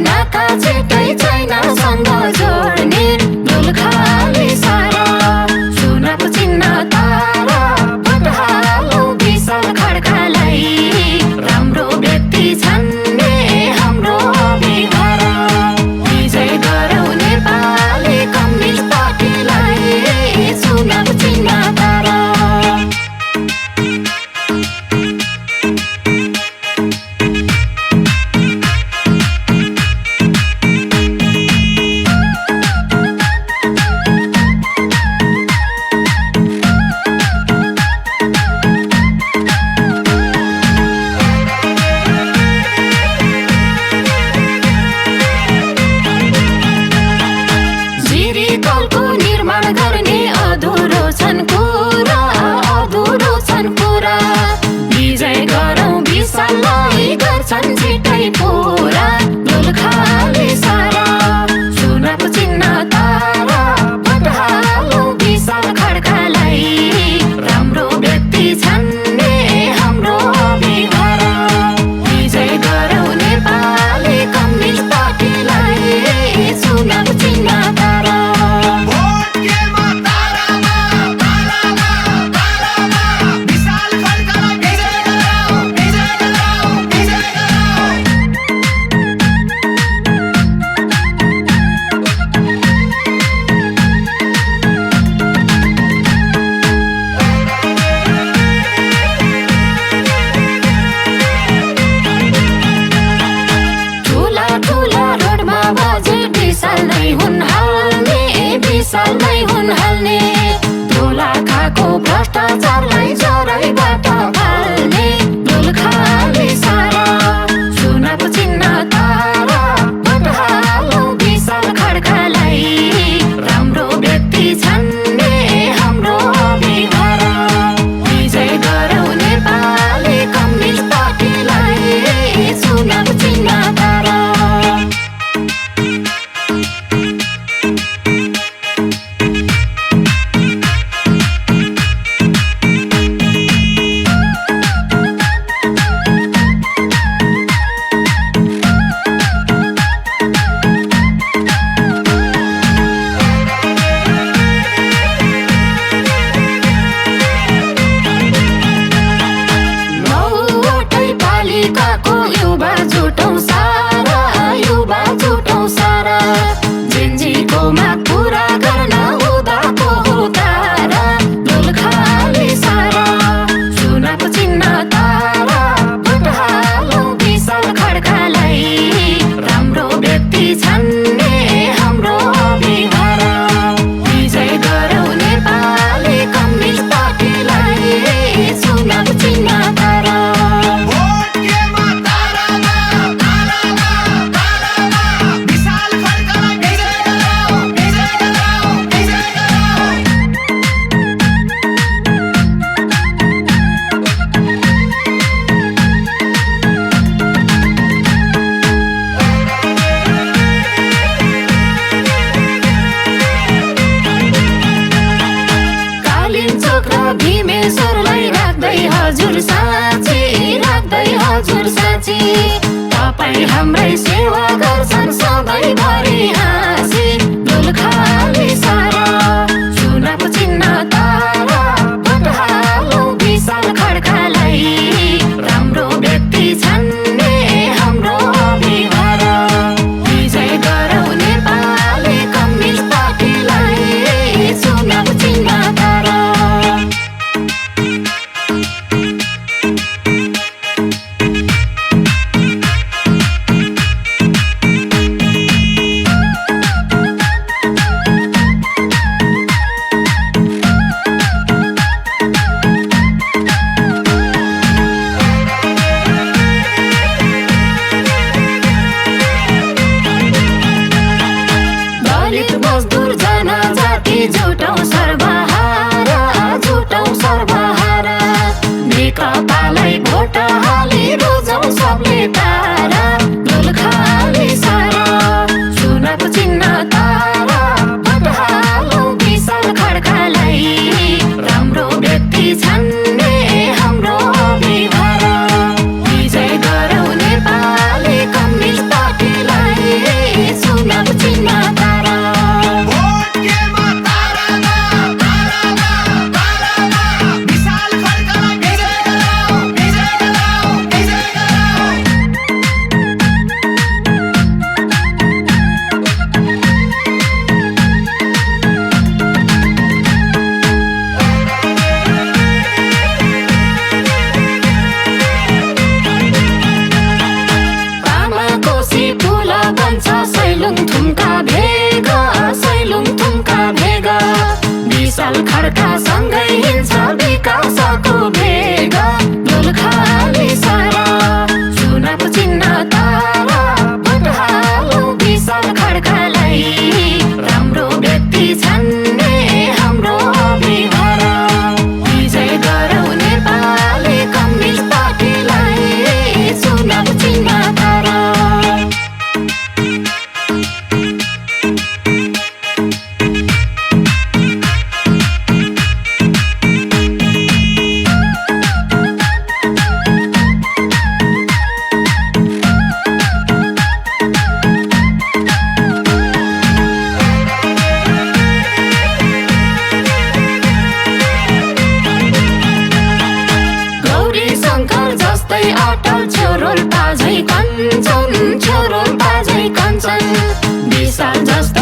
नाता छिटै छैन सँग जोड्ने दोलखाली सारा सुनको चिन्ह तारा भोट हालौ विशाल खड्कालाई राम्रो व्यक्ति छन्ने हाम्रो बिहार विजय गरौ नेपाली कम्युनिस्ट पार्टीलाई सुनको चिन्ह तारा जिरीतलको निर्माण गर्ने अधुरो छन् कुरा विजय गरौ विशाललाई गर्छन् छिटै पुरा दोलखाली सारा सुनको चिन्ह तारा भोट हालौ विशाल खड्कालाई राम्रो व्यक्ति छन्ने हाम्रो बिहार विजय गरौ नेपाली कम्युनिस्ट पार्टीलाई सुनको चिन्ह तारा विशाल नै हुन हाल्ने दोलखाको भ्रष्टाचारलाई जरैबाट फाल्ने दोलखाली सारा सुनको चिन्ह तारा भोट हालौ विशाल खड्कालाई राम्रो व्यक्ति छन्ने हाम्रो बिहार विजय गरौ नेपाली कम्युनिस्ट पार्टीलाई सुनको चिन्ह तारा जुटौँ सारा जेन्जीको माग पुरा गर्न उदाको हो तारा दोलखाली सारा सुनको चिन्ह तारा भोट हालौ विशाल खड्कालाई राम्रो व्यक्ति छन्ने हाम्रो बिहार विजय गरौ नेपाली कम्युनिस्ट पार्टीलाई सुनको चिन्ह तारा भीमेश्वरलाई राख्दै हजुर साँची तपाईँ हाम्रै सेवा गर्छन् सधैँभरि हाँसी दोलखाली सारा सुनको चिन्ह तारा भोट हालौ विशाल खड्कालाई राम्रो व्यक्ति छन्ने हाम्रो बिहार विजय गरौ नेपाली कम्युनिस्ट पार्टीलाई सुनको चिन्ह तारा गोर्खा सँगै हिँड्छ विकासको भेग दोलखाली सारा चुनावको चिन्ह तारा भोट हालौ विशाल खड्कालाई राम्रो व्यक्ति छान्ने हाम्रो अभिभार विजय गरौ नेपाली कम्युनिस्ट पार्टीलाई चुनावको चिन्ह तारा अटल छोरोल पाझै कञ्चन छोरोल पाझै कञ्चन विशाल जस्तो